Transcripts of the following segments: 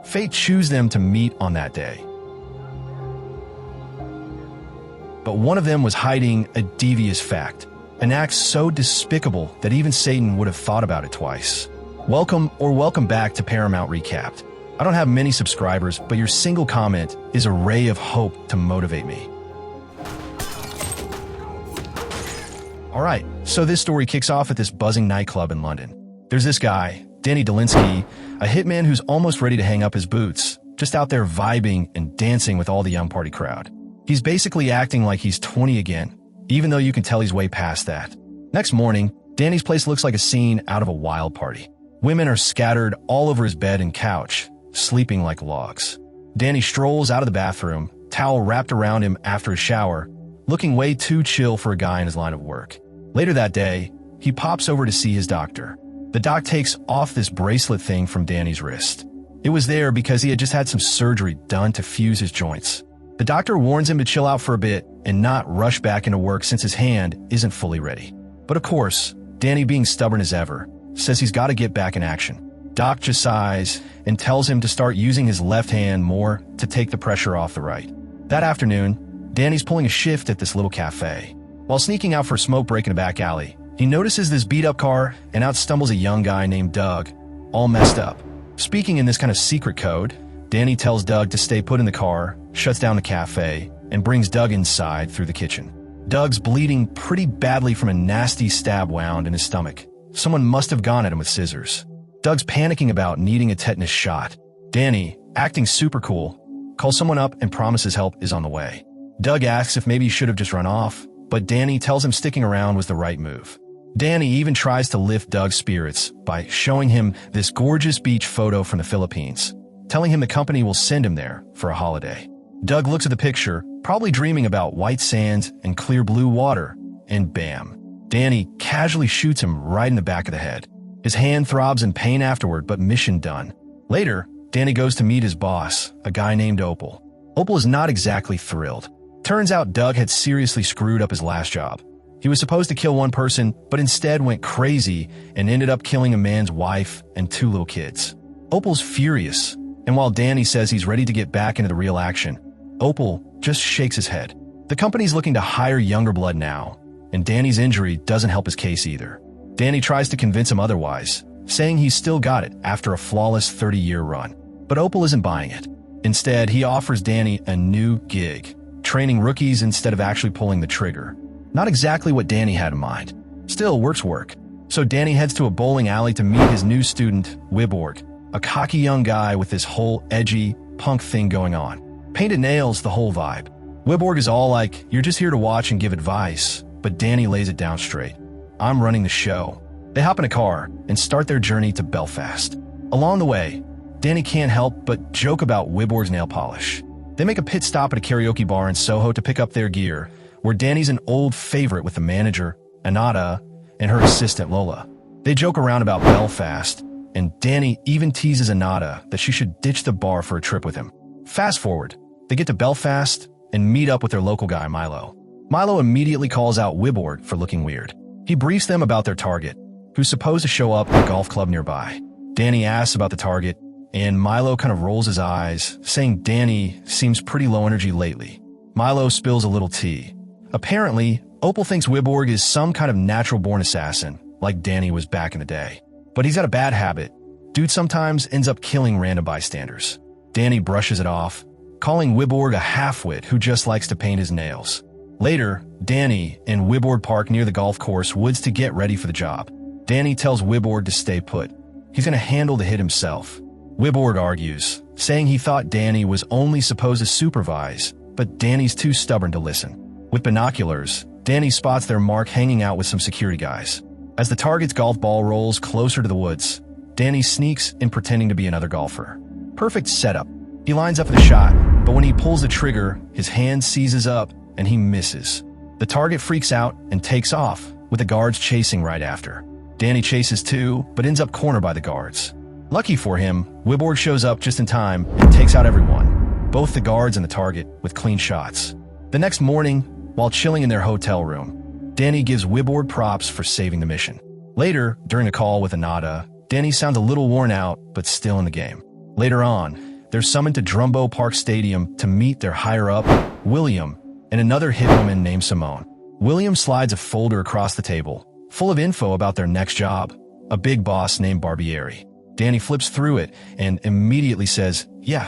Fate chose them to meet on that day. But one of them was hiding a devious fact, an act so despicable that even Satan would have thought about it twice. Welcome back to Paramount Recapped. I don't have many subscribers, but your single comment is a ray of hope to motivate me. Alright, so this story kicks off at this buzzing nightclub in London. There's this guy, Danny Dolinsky, a hitman who's almost ready to hang up his boots, just out there vibing and dancing with all the young party crowd. He's basically acting like he's 20 again, even though you can tell he's way past that. Next morning, Danny's place looks like a scene out of a wild party. Women are scattered all over his bed and couch, sleeping like logs. Danny strolls out of the bathroom, towel wrapped around him after a shower, looking way too chill for a guy in his line of work. Later that day, he pops over to see his doctor. The doc takes off this bracelet thing from Danny's wrist. It was there because he had just had some surgery done to fuse his joints. The doctor warns him to chill out for a bit and not rush back into work since his hand isn't fully ready. But of course, Danny, being stubborn as ever, says he's got to get back in action. Doc just sighs and tells him to start using his left hand more to take the pressure off the right. That afternoon, Danny's pulling a shift at this little cafe. While sneaking out for a smoke break in a back alley, he notices this beat-up car and out stumbles a young guy named Doug, all messed up. Speaking in this kind of secret code, Danny tells Doug to stay put in the car, shuts down the cafe, and brings Doug inside through the kitchen. Doug's bleeding pretty badly from a nasty stab wound in his stomach. Someone must have gone at him with scissors. Doug's panicking about needing a tetanus shot. Danny, acting super cool, calls someone up and promises help is on the way. Doug asks if maybe he should have just run off, but Danny tells him sticking around was the right move. Danny even tries to lift Doug's spirits by showing him this gorgeous beach photo from the Philippines, telling him the company will send him there for a holiday. Doug looks at the picture, probably dreaming about white sands and clear blue water, and bam, Danny casually shoots him right in the back of the head. His hand throbs in pain afterward, but mission done. Later, Danny goes to meet his boss, a guy named Opal. Opal is not exactly thrilled. Turns out Doug had seriously screwed up his last job. He was supposed to kill one person, but instead went crazy and ended up killing a man's wife and 2 little kids. Opal's furious, and while Danny says he's ready to get back into the real action, Opal just shakes his head. The company's looking to hire younger blood now, and Danny's injury doesn't help his case either. Danny tries to convince him otherwise, saying he's still got it after a flawless 30-year run. But Opal isn't buying it. Instead, he offers Danny a new gig, training rookies instead of actually pulling the trigger. Not exactly what Danny had in mind. Still, work's work. So Danny heads to a bowling alley to meet his new student, Wiborg, a cocky young guy with this whole edgy, punk thing going on. Painted nails, the whole vibe. Wiborg is all like, "You're just here to watch and give advice," but Danny lays it down straight. "I'm running the show." They hop in a car and start their journey to Belfast. Along the way, Danny can't help but joke about Wiborg's nail polish. They make a pit stop at a karaoke bar in Soho to pick up their gear, where Danny's an old favorite with the manager, Anata, and her assistant, Lola. They joke around about Belfast, and Danny even teases Anata that she should ditch the bar for a trip with him. Fast forward, they get to Belfast and meet up with their local guy, Milo. Milo immediately calls out Wiborg for looking weird. He briefs them about their target, who's supposed to show up at a golf club nearby. Danny asks about the target, and Milo kind of rolls his eyes, saying Danny seems pretty low energy lately. Milo spills a little tea. Apparently, Opal thinks Wiborg is some kind of natural-born assassin, like Danny was back in the day. But he's got a bad habit. Dude sometimes ends up killing random bystanders. Danny brushes it off, calling Wiborg a half-wit who just likes to paint his nails. Later, Danny and Wiborg park near the golf course woods to get ready for the job. Danny tells Wiborg to stay put. He's going to handle the hit himself. Wiborg argues, saying he thought Danny was only supposed to supervise, but Danny's too stubborn to listen. With binoculars, Danny spots their mark hanging out with some security guys. As the target's golf ball rolls closer to the woods, Danny sneaks in pretending to be another golfer. Perfect setup. He lines up for the shot, but when he pulls the trigger, his hand seizes up and he misses. The target freaks out and takes off, with the guards chasing right after. Danny chases too, but ends up cornered by the guards. Lucky for him, Wiborg shows up just in time and takes out everyone, both the guards and the target, with clean shots. The next morning, while chilling in their hotel room, Danny gives Wiborg props for saving the mission. Later, during a call with Anata, Danny sounds a little worn out, but still in the game. Later on, they're summoned to Drumbo Park Stadium to meet their higher-up, William, and another hitwoman named Simone. William slides a folder across the table, full of info about their next job, a big boss named Barbieri. Danny flips through it and immediately says, "Yeah,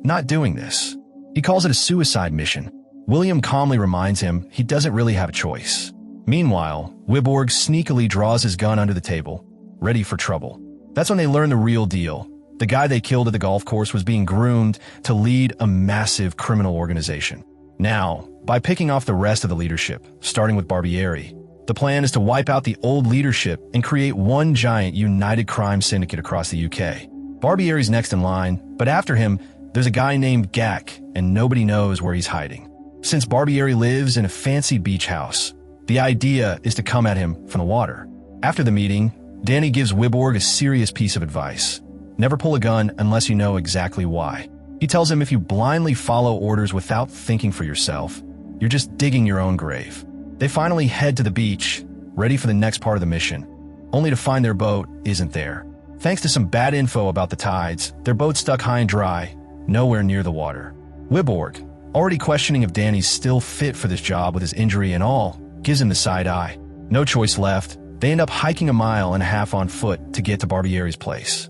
not doing this." He calls it a suicide mission. William calmly reminds him he doesn't really have a choice. Meanwhile, Wiborg sneakily draws his gun under the table, ready for trouble. That's when they learn the real deal. The guy they killed at the golf course was being groomed to lead a massive criminal organization. Now, by picking off the rest of the leadership, starting with Barbieri, the plan is to wipe out the old leadership and create one giant united crime syndicate across the UK. Barbieri's next in line, but after him, there's a guy named Gak, and nobody knows where he's hiding. Since Barbieri lives in a fancy beach house, the idea is to come at him from the water. After the meeting, Danny gives Wiborg a serious piece of advice. Never pull a gun unless you know exactly why. He tells him if you blindly follow orders without thinking for yourself, you're just digging your own grave. They finally head to the beach, ready for the next part of the mission, only to find their boat isn't there. Thanks to some bad info about the tides, their boat's stuck high and dry, nowhere near the water. Wiborg, already questioning if Danny's still fit for this job with his injury and all, gives him the side eye. No choice left, they end up hiking a mile and a half on foot to get to Barbieri's place.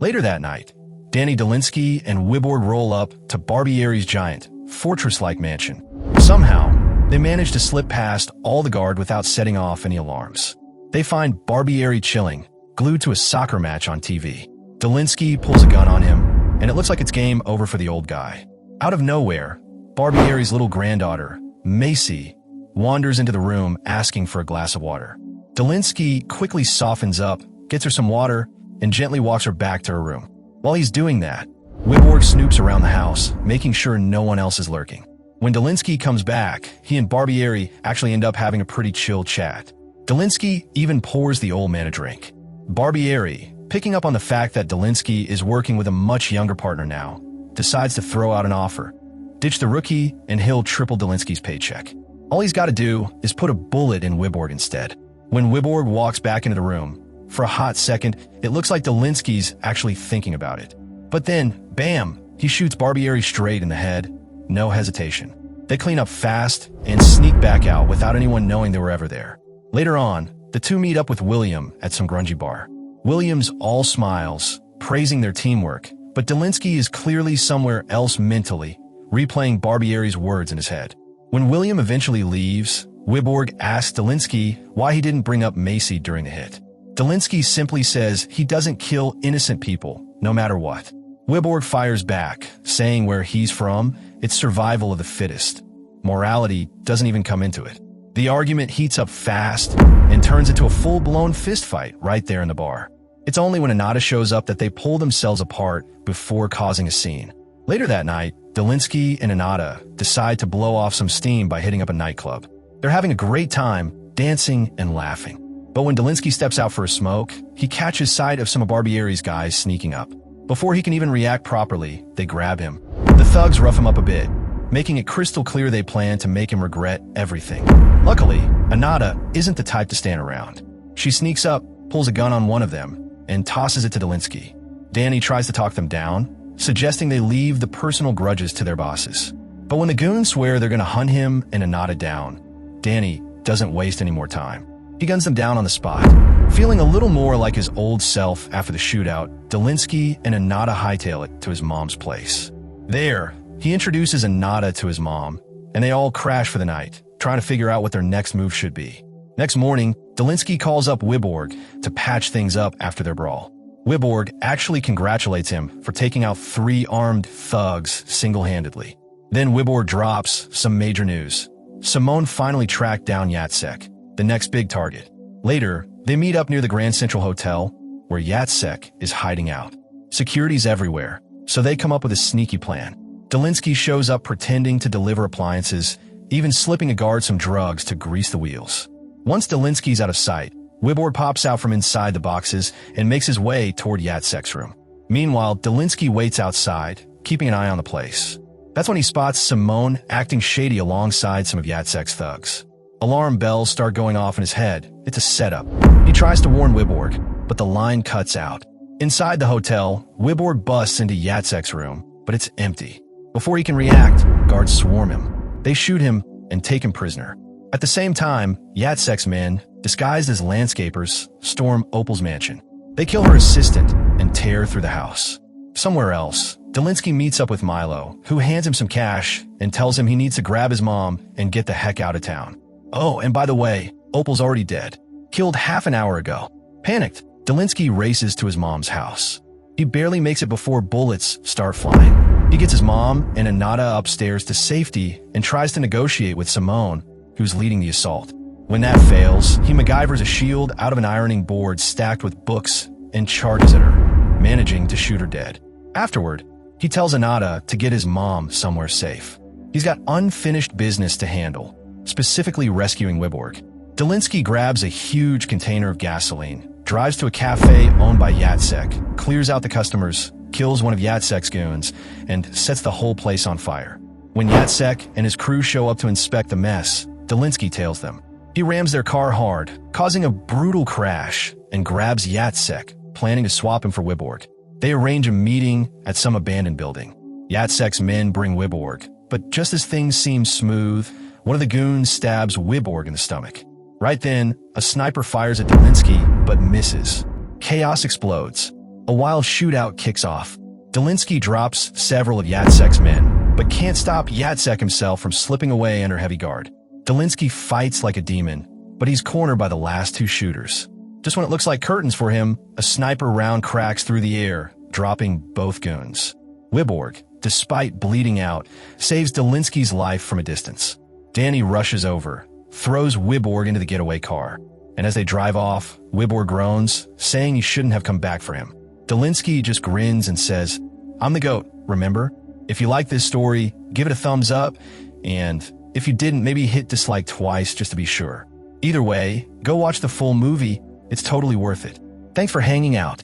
Later that night, Danny Dolinsky and Wiborg roll up to Barbieri's giant, fortress-like mansion. Somehow, they manage to slip past all the guard without setting off any alarms. They find Barbieri chilling, glued to a soccer match on TV. Dolinsky pulls a gun on him, and it looks like it's game over for the old guy. Out of nowhere, Barbieri's little granddaughter, Macy, wanders into the room asking for a glass of water. Dolinsky quickly softens up, gets her some water, and gently walks her back to her room. While he's doing that, Wiborg snoops around the house, making sure no one else is lurking. When Dolinsky comes back, he and Barbieri actually end up having a pretty chill chat. Dolinsky even pours the old man a drink. Barbieri, picking up on the fact that Dolinsky is working with a much younger partner now, decides to throw out an offer. Ditch the rookie, and he'll triple Dolinsky's paycheck. All he's got to do is put a bullet in Wiborg instead. When Wiborg walks back into the room, for a hot second, it looks like Dolinsky's actually thinking about it. But then, bam, he shoots Barbieri straight in the head. No hesitation. They clean up fast and sneak back out without anyone knowing they were ever there. Later on, the two meet up with William at some grungy bar. William's all smiles, praising their teamwork, but Dolinsky is clearly somewhere else mentally, replaying Barbieri's words in his head. When William eventually leaves, Wiborg asks Dolinsky why he didn't bring up Macy during the hit. Dolinsky simply says he doesn't kill innocent people, no matter what. Wiborg fires back, saying where he's from, it's survival of the fittest. Morality doesn't even come into it. The argument heats up fast and turns into a full-blown fistfight right there in the bar. It's only when Anata shows up that they pull themselves apart before causing a scene. Later that night, Dolinsky and Anata decide to blow off some steam by hitting up a nightclub. They're having a great time, dancing and laughing. But when Dolinsky steps out for a smoke, he catches sight of some of Barbieri's guys sneaking up. Before he can even react properly, they grab him. The thugs rough him up a bit, making it crystal clear they plan to make him regret everything. Luckily, Anata isn't the type to stand around. She sneaks up, pulls a gun on one of them, and tosses it to Dolinsky. Danny tries to talk them down, suggesting they leave the personal grudges to their bosses. But when the goons swear they're going to hunt him and Anata down, Danny doesn't waste any more time. He guns them down on the spot. Feeling a little more like his old self after the shootout, Dolinsky and Anata hightail it to his mom's place. There, he introduces Anata to his mom, and they all crash for the night, trying to figure out what their next move should be. Next morning, Dolinsky calls up Wiborg to patch things up after their brawl. Wiborg actually congratulates him for taking out 3 armed thugs single-handedly. Then Wiborg drops some major news. Simone finally tracked down Yatsek, the next big target. Later, they meet up near the Grand Central Hotel, where Yatsek is hiding out. Security's everywhere, so they come up with a sneaky plan. Dolinsky shows up pretending to deliver appliances, even slipping a guard some drugs to grease the wheels. Once Dolinsky's out of sight, Wiborg pops out from inside the boxes and makes his way toward Yatsek's room. Meanwhile, Dolinsky waits outside, keeping an eye on the place. That's when he spots Simone acting shady alongside some of Yatsek's thugs. Alarm bells start going off in his head. It's a setup. He tries to warn Wiborg, but the line cuts out. Inside the hotel, Wyborg busts into Jacek's room, but it's empty. Before he can react, guards swarm him. They shoot him and take him prisoner. At the same time, Jacek's men, disguised as landscapers, storm Opal's mansion. They kill her assistant and tear through the house. Somewhere else, Delinsky meets up with Milo, who hands him some cash and tells him he needs to grab his mom and get the heck out of town. Oh, and by the way, Opal's already dead. Killed half an hour ago. Panicked, Delinsky races to his mom's house. He barely makes it before bullets start flying. He gets his mom and Anata upstairs to safety and tries to negotiate with Simone, who's leading the assault. When that fails, he MacGyvers a shield out of an ironing board stacked with books and charges at her, managing to shoot her dead. Afterward, he tells Anata to get his mom somewhere safe. He's got unfinished business to handle, specifically rescuing Wyborg. Delinsky grabs a huge container of gasoline, drives to a cafe owned by Jacek, clears out the customers, kills one of Jacek's goons, and sets the whole place on fire. When Jacek and his crew show up to inspect the mess, Delinsky tails them. He rams their car hard, causing a brutal crash, and grabs Jacek, planning to swap him for Wyborg. They arrange a meeting at some abandoned building. Jacek's men bring Wyborg, but just as things seem smooth, one of the goons stabs Wyborg in the stomach. Right then, a sniper fires at Delinsky, but misses. Chaos explodes. A wild shootout kicks off. Delinsky drops several of Jacek's men, but can't stop Jacek himself from slipping away under heavy guard. Delinsky fights like a demon, but he's cornered by the last two shooters. Just when it looks like curtains for him, a sniper round cracks through the air, dropping both goons. Wyborg, despite bleeding out, saves Delinsky's life from a distance. Danny rushes over, throws Wyborg into the getaway car, and as they drive off, Wyborg groans, saying he shouldn't have come back for him. Delinsky just grins and says, "I'm the GOAT, remember? If you like this story, give it a thumbs up, and if you didn't, maybe hit dislike twice just to be sure. Either way, go watch the full movie. It's totally worth it. Thanks for hanging out.